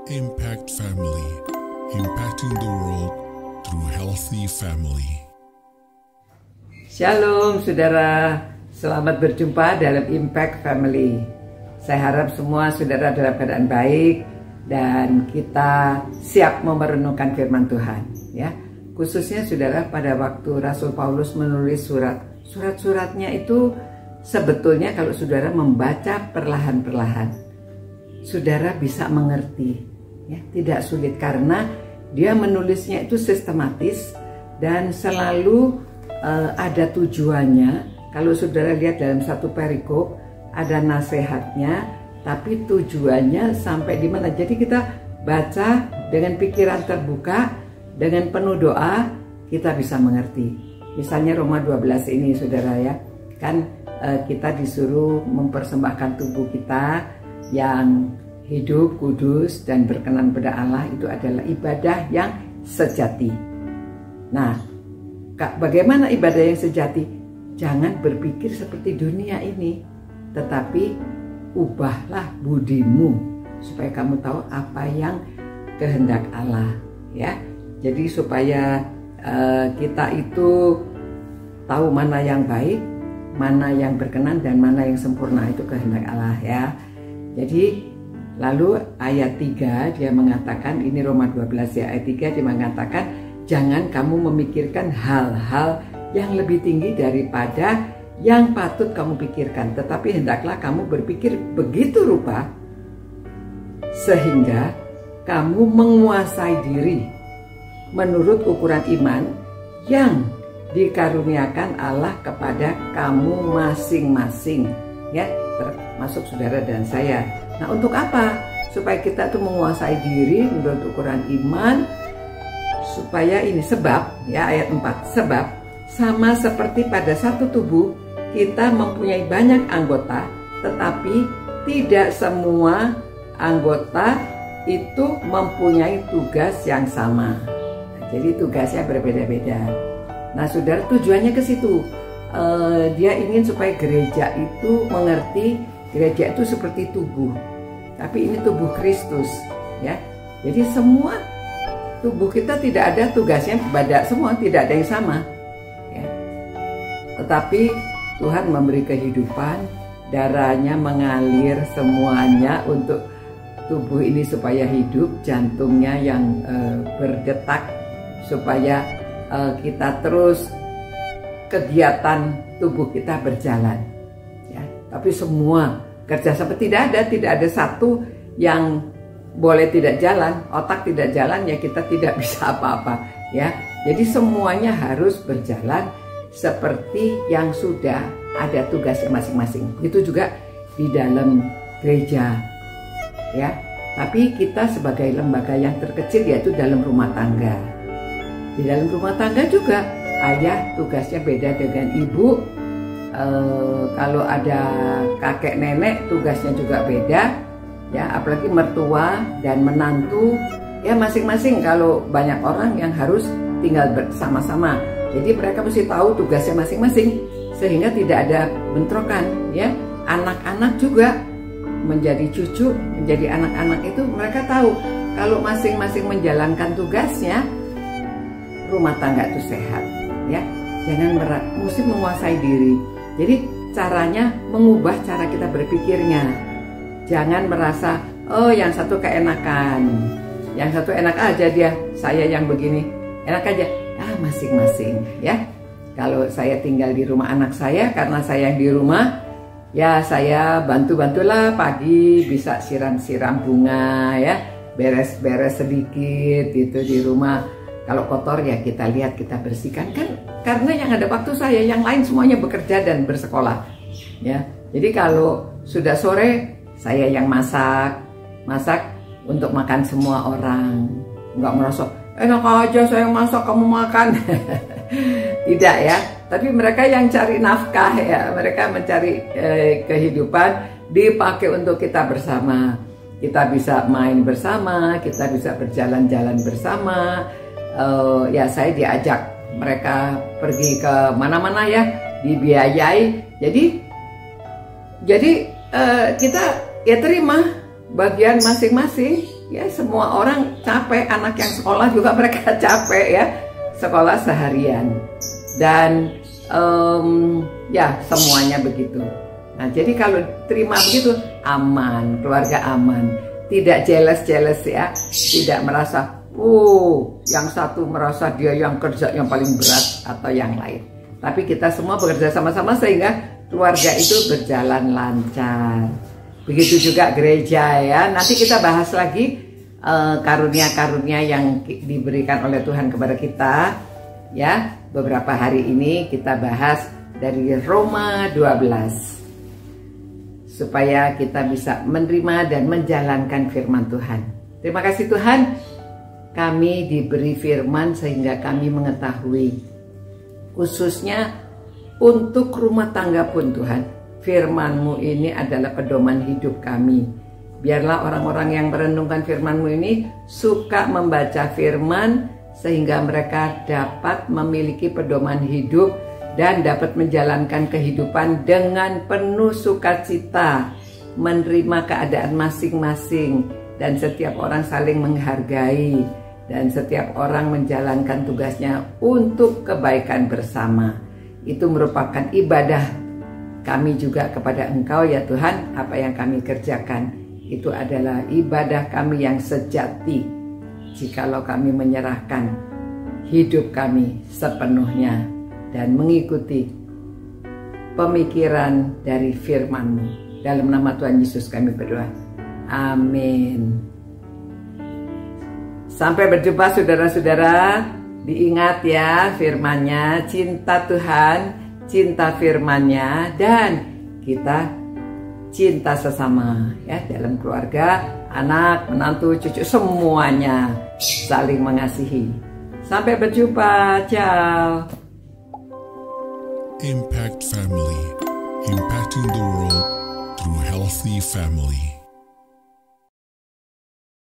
Impact Family, impacting the world through healthy family. Shalom saudara, selamat berjumpa dalam Impact Family. Saya harap semua saudara dalam keadaan baik dan kita siap merenungkan firman Tuhan, ya. Khususnya saudara, pada waktu Rasul Paulus menulis surat-suratnya itu sebetulnya kalau saudara membaca perlahan-perlahan, saudara bisa mengerti. Ya, tidak sulit karena dia menulisnya itu sistematis dan selalu ada tujuannya. Kalau saudara lihat dalam satu perikop ada nasihatnya, tapi tujuannya sampai di mana. Jadi kita baca dengan pikiran terbuka, dengan penuh doa, kita bisa mengerti. Misalnya Roma 12 ini saudara, ya kan, kita disuruh mempersembahkan tubuh kita yang hidup, kudus, dan berkenan pada Allah. Itu adalah ibadah yang sejati. Nah, bagaimana ibadah yang sejati? Jangan berpikir seperti dunia ini, tetapi ubahlah budimu supaya kamu tahu apa yang kehendak Allah, ya. Jadi supaya kita itu tahu mana yang baik, mana yang berkenan, dan mana yang sempurna, itu kehendak Allah, ya. Jadi lalu ayat 3 dia mengatakan, ini Roma 12 ya, ayat 3 dia mengatakan, jangan kamu memikirkan hal-hal yang lebih tinggi daripada yang patut kamu pikirkan, tetapi hendaklah kamu berpikir begitu rupa sehingga kamu menguasai diri menurut ukuran iman yang dikaruniakan Allah kepada kamu masing-masing, ya, termasuk saudara dan saya. Nah, untuk apa? Supaya kita tuh menguasai diri menurut ukuran iman, supaya ini sebab, ya, ayat 4, sebab sama seperti pada satu tubuh kita mempunyai banyak anggota, tetapi tidak semua anggota itu mempunyai tugas yang sama. Nah, jadi tugasnya berbeda-beda. Nah, saudara, tujuannya ke situ. Dia ingin supaya gereja itu mengerti, gereja itu seperti tubuh, tapi ini tubuh Kristus, ya. Jadi semua tubuh kita tidak ada tugasnya pada semua, tidak ada yang sama, ya. Tetapi Tuhan memberi kehidupan, darahnya mengalir semuanya untuk tubuh ini supaya hidup, jantungnya yang berdetak supaya kita terus kegiatan tubuh kita berjalan, ya. Tapi semua kerjasama, tidak ada satu yang boleh tidak jalan. Otak tidak jalan, ya kita tidak bisa apa-apa, ya. Jadi semuanya harus berjalan seperti yang sudah ada tugasnya masing-masing. Itu juga di dalam gereja, ya. Tapi kita sebagai lembaga yang terkecil, yaitu dalam rumah tangga. Di dalam rumah tangga juga ayah tugasnya beda dengan ibu. Kalau ada kakek nenek tugasnya juga beda, ya. Apalagi mertua dan menantu, ya, masing-masing. Kalau banyak orang yang harus tinggal bersama-sama, jadi mereka mesti tahu tugasnya masing-masing sehingga tidak ada bentrokan, ya. Anak-anak juga menjadi cucu, menjadi anak-anak itu mereka tahu kalau masing-masing menjalankan tugasnya, rumah tangga itu sehat, ya. Jangan mesti menguasai diri. Jadi caranya mengubah cara kita berpikirnya. Jangan merasa, oh yang satu keenakan, yang satu enak aja dia, saya yang begini enak aja. Masing-masing, ya. Kalau saya tinggal di rumah anak saya, karena saya yang di rumah, ya saya bantu-bantulah pagi, bisa siram-siram bunga, ya, beres-beres sedikit gitu di rumah. Kalau kotor, ya kita lihat, kita bersihkan, kan, karena yang ada waktu saya, yang lain semuanya bekerja dan bersekolah, ya. Jadi kalau sudah sore, saya yang masak untuk makan semua orang. Nggak merasa enak aja saya yang masak, kamu makan. Tidak, ya. Tapi mereka yang cari nafkah, ya, mereka mencari kehidupan, dipakai untuk kita bersama. Kita bisa main bersama, kita bisa berjalan-jalan bersama. Ya, saya diajak mereka pergi ke mana-mana, ya, dibiayai. Jadi kita ya terima bagian masing-masing. ya semua orang capek, anak yang sekolah juga mereka capek ya, sekolah seharian. Dan ya semuanya begitu. Nah jadi kalau terima begitu aman, keluarga aman, tidak jealous ya, tidak merasa yang satu merasa dia yang kerja yang paling berat atau yang lain. Tapi kita semua bekerja sama-sama sehingga keluarga itu berjalan lancar. Begitu juga gereja ya. Nanti kita bahas lagi karunia-karunia yang diberikan oleh Tuhan kepada kita ya. Beberapa hari ini kita bahas dari Roma 12 supaya kita bisa menerima dan menjalankan firman Tuhan. Terima kasih Tuhan, kami diberi firman sehingga kami mengetahui, khususnya untuk rumah tangga pun Tuhan, firman-Mu ini adalah pedoman hidup kami. Biarlah orang-orang yang merenungkan firman-Mu ini suka membaca firman sehingga mereka dapat memiliki pedoman hidup dan dapat menjalankan kehidupan dengan penuh sukacita, menerima keadaan masing-masing, dan setiap orang saling menghargai, dan setiap orang menjalankan tugasnya untuk kebaikan bersama. Itu merupakan ibadah kami juga kepada Engkau ya Tuhan. Apa yang kami kerjakan itu adalah ibadah kami yang sejati, jikalau kami menyerahkan hidup kami sepenuhnya dan mengikuti pemikiran dari firman-Mu. Dalam nama Tuhan Yesus kami berdoa. Amin. Sampai berjumpa saudara-saudara. Diingat ya firman-Nya, cinta Tuhan, cinta firman-Nya, dan kita cinta sesama ya, dalam keluarga, anak, menantu, cucu, semuanya saling mengasihi. Sampai berjumpa, ciao. Impact Family, impacting the world through healthy family.